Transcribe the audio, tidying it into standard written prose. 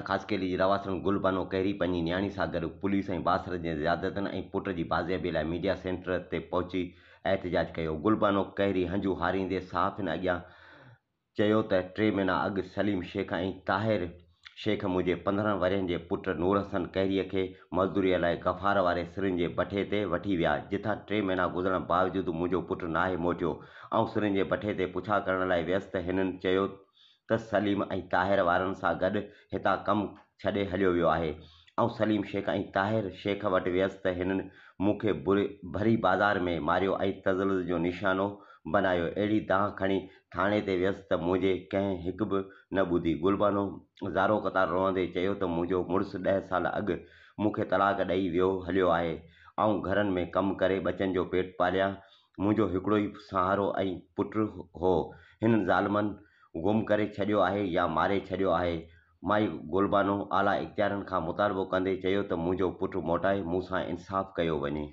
ख़ासकेली जी रवासण गुलबानो कहरी पंहिंजी न्याणी सां गॾु पुलिस ऐं बासर जे ज़ियादतनि ऐं पुट जी बाज़ियाबी लाइ मीडिया सेंटर ते पहुची एहतजाज कयो। गुलबानो कहरी हंजू हारींदे सहाफ़ियुनि अॻियां चयो त 3 महीना अॻु सलीम शेख ऐं ताहिर शेख मुंहिंजे 15 वरहनि जे पुट नूर हसन कहरीअ खे मज़दूरीअ लाइ गफ़ार वारे सिरिन जे भठे ते वठी विया, जिथां 3 महीना गुज़रण बावजूदि मुंहिंजो पुटु नाहे मोटियो ऐं सिरिन जे भठे ते पुछा करण लाइ वियसि त हिननि चयो त सलीम ऐं ताहिर वारनि सां गॾु हितां कमु छॾे हलियो वियो आहे ऐं सलीम शेख ऐं ताहिर शेख वटि वियसि त हिननि मूंखे भरी बाज़ार में मारियो ऐं तज़ल्लुद जो निशानो बनायो। अहिड़ी दांह खणी थाणे ते वियसि त मुंहिंजे कंहिं हिकु बि न ॿुधी। गुलबानो ज़ारो क़तार रोअंदे चयो त मुंहिंजो मुड़ुसु 10 साल अॻु मूंखे तलाक ॾेई वियो हलियो आहे ऐं घरनि में कमु करे ॿचनि जो पेट पालिया। मुंहिंजो हिकिड़ो ई सहारो ऐं पुटु हो, हिन ज़ालिमनि गुम करे छॾियो आहे या मारे छॾियो आहे। माई गुलबानो आला इख़्तियारनि खां मुतालबो कंदे चयो त मुंहिंजो पुटु मोटाए मूंसां इंसाफ़ कयो वञे।